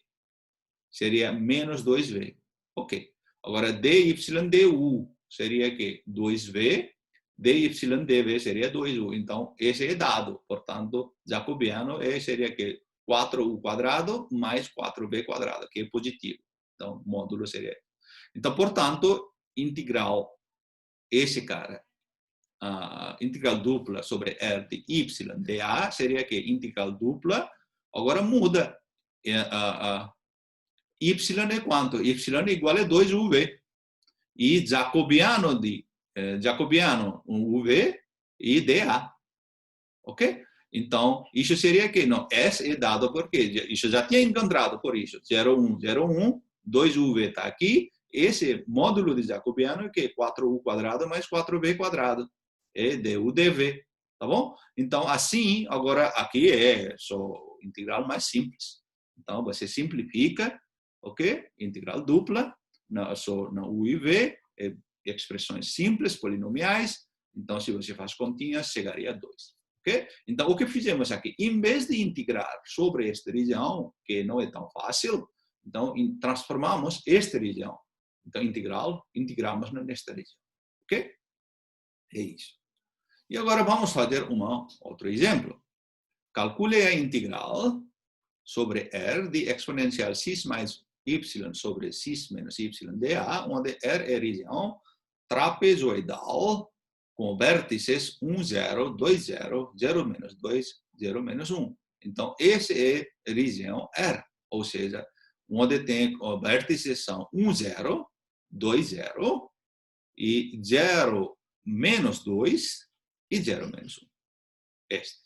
seria menos 2V. Ok. Agora, dy du seria que 2V, dy dv seria 2U. Então, esse é dado. Portanto, jacobiano seria que 4U quadrado mais 4V quadrado, que é positivo. Então, o módulo seria. Então, portanto, integral esse cara, integral dupla sobre R de y dA seria que integral dupla agora muda. Y é quanto? Y é igual a 2UV. E jacobiano UV e dA. Ok? Então, isso seria que não, S é dado porque isso já tinha encontrado por isso. 0,1, 0,1, 2UV está aqui. Esse módulo de jacobiano é que 4U quadrado mais 4V quadrado. É du dv. Tá bom? Então, assim, agora aqui é só integral mais simples. Então, você simplifica, ok? Integral dupla, só na U e V, expressões simples, polinomiais. Então, se você faz continhas, chegaria a 2. Okay? Então, o que fizemos aqui? Em vez de integrar sobre esta região, que não é tão fácil, então, transformamos esta região. Então, integramos nesta região. Ok? É isso. E agora vamos fazer outro exemplo. Calcule a integral sobre R de exponencial x mais y sobre x menos y dA, onde R é região trapezoidal com vértices 1, 0, 2, 0, 0 menos 2, 0 menos 1. Então, essa é a região R, ou seja, onde tem vértices são 1, 0, 2, 0 e 0 menos 2 e 0 menos 1. Este.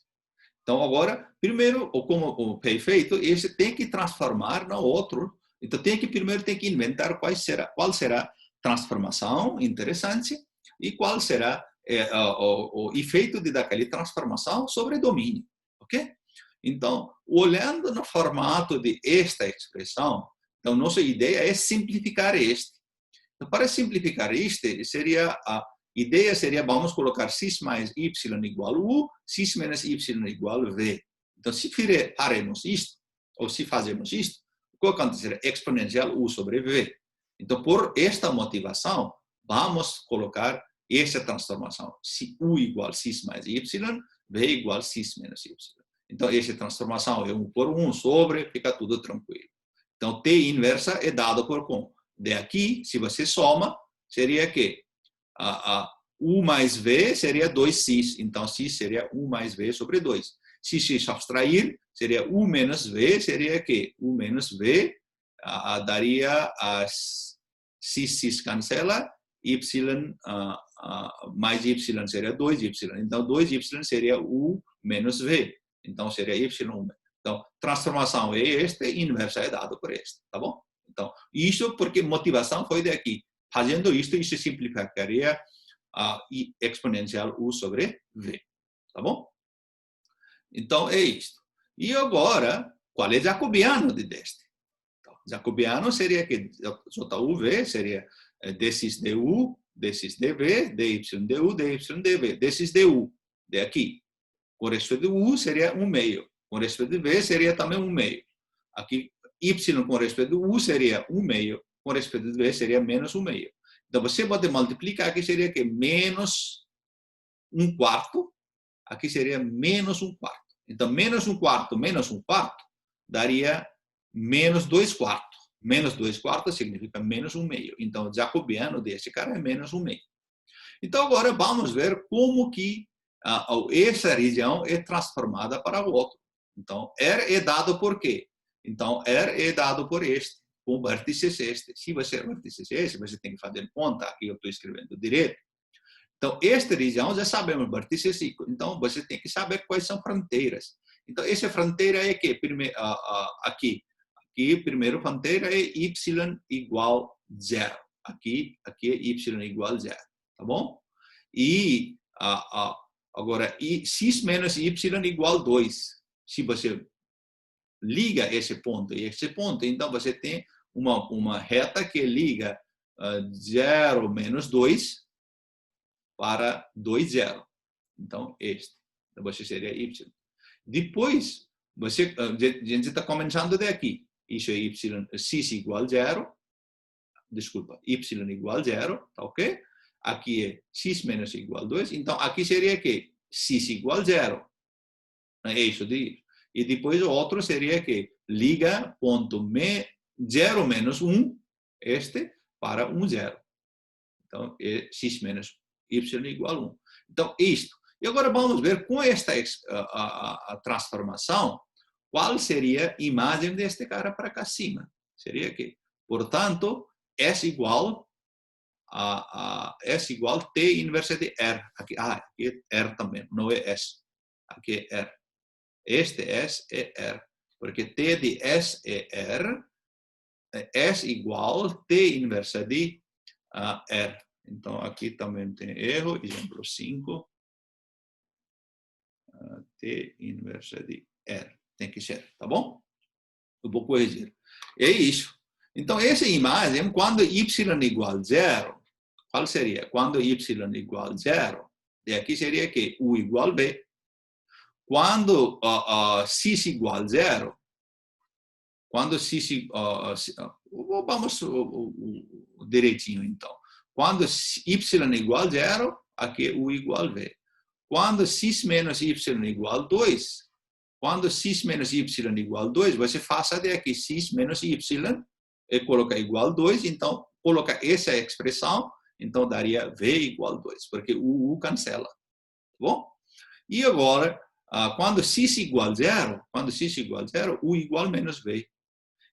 Então, agora, primeiro, como perfeito, esse tem que transformar no outro. Então, primeiro tem que inventar qual será a transformação interessante e qual será o efeito daquela transformação sobre domínio. Ok? Então, olhando no formato de esta expressão, então, nossa ideia é simplificar este. Então, para simplificar este, ideia seria, vamos colocar x mais y igual a u, x menos y igual a v. Então, se faremos isto, ou se fazemos isto, o que acontecerá? Exponencial u sobre v. Então, por esta motivação, vamos colocar essa transformação. U igual a x mais y, v igual a x menos y. Então, essa transformação é 1 por 1 sobre, fica tudo tranquilo. Então, t inversa é dado por como? De aqui, se você soma, seria que U mais V seria 2x. Então, x seria U mais V sobre 2. Se x abstrair, seria U menos V, seria que U menos V daria x cancela, y mais y seria 2y. Então, 2y seria U menos V. Então, seria y1. Então, transformação é esta, inversa é dado por esta, tá bom? Então, isso porque motivação foi daqui. Fazendo isto, isso simplificaria exponencial u sobre v. Tá bom? Então, é isto. E agora, qual é jacobiano deste? Então, jacobiano seria que JUV seria d6 du, d6 dv, dy du, dy dv. d6 du, de aqui. Com respeito de u seria 1/2. Com respeito de v seria também 1/2. Aqui, y com respeito de u seria 1/2. Com respeito de v seria menos 1/2. Então, você pode multiplicar, aqui seria que menos 1/4, aqui seria menos 1/4. Então, menos 1/4 menos 1/4 daria menos 2/4. Menos 2/4 significa menos 1/2. Então, o jacobiano desse cara é menos 1/2. Então, agora vamos ver como que essa região é transformada para o outro. Então, R é dado por quê? Então, R é dado por este, com vértices este. Se você vértices este, você tem que fazer conta, aqui eu estou escrevendo direto. Então, esta região já sabemos, vértices, então você tem que saber quais são fronteiras. Então, essa fronteira é que, aqui, primeiro fronteira é y igual 0. Aqui é y igual 0, tá bom? E Agora, x menos y igual 2. Se você liga esse ponto e esse ponto, então você tem uma reta que liga 0 menos 2 para 2, 0. Então, este. Então, você seria y. Depois, a gente está começando daqui. Isso é y, x igual a 0. Desculpa, y igual a 0, tá ok? Aqui é x menos igual a 2. Então, aqui seria que x igual a 0. É isso de y. E depois o outro seria que liga ponto 0 menos 1, este, para 1, 0. Então, é x menos y igual a 1. Então, isto. E agora vamos ver com esta a transformação, qual seria a imagem deste cara para cá acima. Seria que, portanto, S igual T inversa de R. Aqui é R também, não é S. Aqui é R. Este S é R. Porque T de S é R. S igual T inversa de R. Então, aqui também tem erro. Exemplo 5. T inversa de R. Tem que ser, tá bom? Eu vou corrigir. É isso. Então, essa imagem, quando y igual a 0, qual seria? Quando y igual a 0, e aqui seria que U igual a B. Quando x igual a 0, quando x... vamos direitinho, então. Quando y igual a 0, aqui U igual a B. Quando x menos y igual a 2, quando x menos y igual a 2, você faça daqui x menos y e coloca igual a 2, então coloca essa expressão, então daria v igual a 2, porque o U cancela. Tá bom? E agora, quando x igual a 0, U igual a menos v.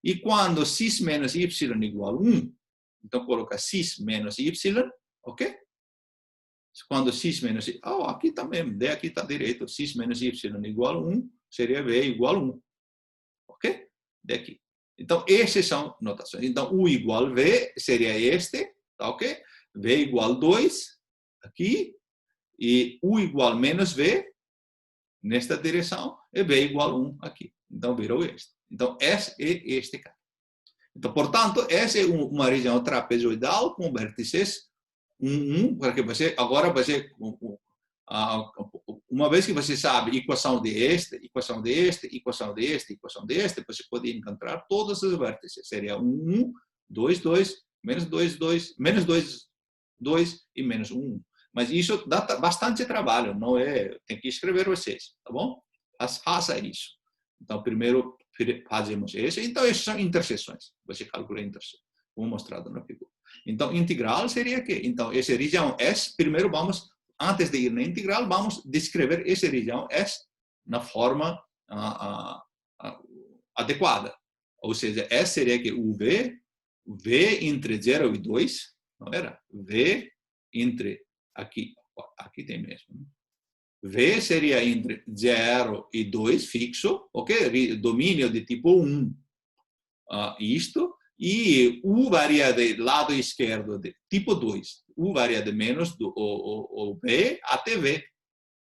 E quando x menos y igual a 1, então coloca x menos y, ok? Quando x menos y, aqui também, aqui está direito, x menos y igual a 1, seria v igual a 1. Ok? Daqui. Então, essas são notações. Então, U igual a V seria este, tá ok? V igual a 2, aqui, e U igual a menos V, nesta direção, e V igual a 1 aqui. Então, virou este. Então, esse é este cara. Então, portanto, essa é uma região trapezoidal com vértices 1, porque agora você... Uma vez que você sabe equação deste, você pode encontrar todos os vértices. Seria 1, 2, 2, menos 2, 2, menos 2, 2 e menos 1. Mas isso dá bastante trabalho, não é? Tem que escrever vocês, tá bom? Faça isso. Então, primeiro fazemos isso. Então, essas são interseções. Você calcula a interseção, como mostrado na figura. Então, integral seria o quê? Então, essa região S, primeiro vamos... Antes de ir na integral, vamos descrever essa região S na forma adequada. Ou seja, S seria que o V entre 0 e 2, não era? V entre, aqui tem mesmo. V seria entre 0 e 2, fixo, ok? Domínio de tipo 1, isto. E U varia do lado esquerdo de tipo 2. U varia de menos o V até V.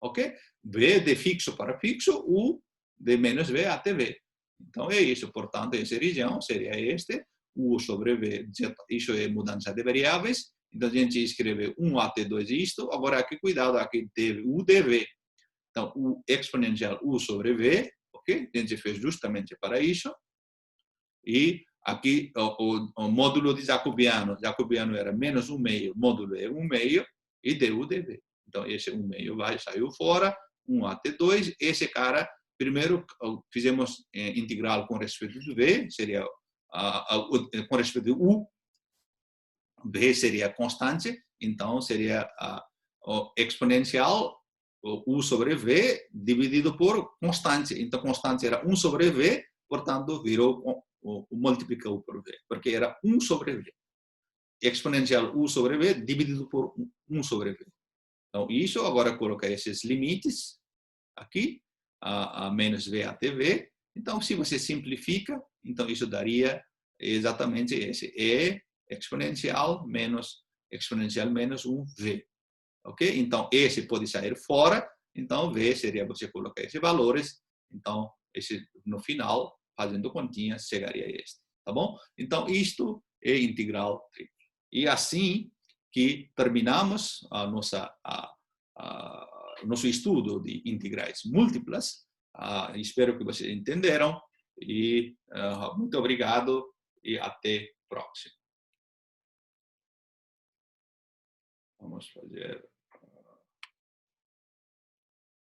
Ok? V de fixo para fixo, U de menos V até V. Então, é isso. Portanto, essa região seria este. U sobre V. Isso é mudança de variáveis. Então, a gente escreve 1 até 2 isto. Agora, aqui, cuidado, aqui teve U de V. Então, U exponencial U sobre V. Ok? A gente fez justamente para isso. E aqui, o módulo de Jacobiano era menos 1/2, módulo é 1/2, e du dv. Então, esse 1/2 saiu fora, 1 até 2. Esse cara, primeiro, fizemos integral com respeito do v, seria com respeito do u, v seria constante, então seria o exponencial, u sobre v, dividido por constante. Então, constante era 1 sobre v, portanto, virou multiplicou por v, porque era 1 sobre v. Exponencial U sobre v dividido por 1 sobre v. Então, isso agora coloca esses limites aqui, a menos v até v. Então, se você simplifica, então isso daria exatamente esse. E exponencial menos 1v. Ok? Então, esse pode sair fora. Então, V seria você colocar esses valores. Então, no final, fazendo continha, chegaria a este. Tá bom? Então, isto é integral tripla. E assim que terminamos nosso estudo de integrais múltiplas. Espero que vocês entenderam. E muito obrigado e até próximo. Vamos fazer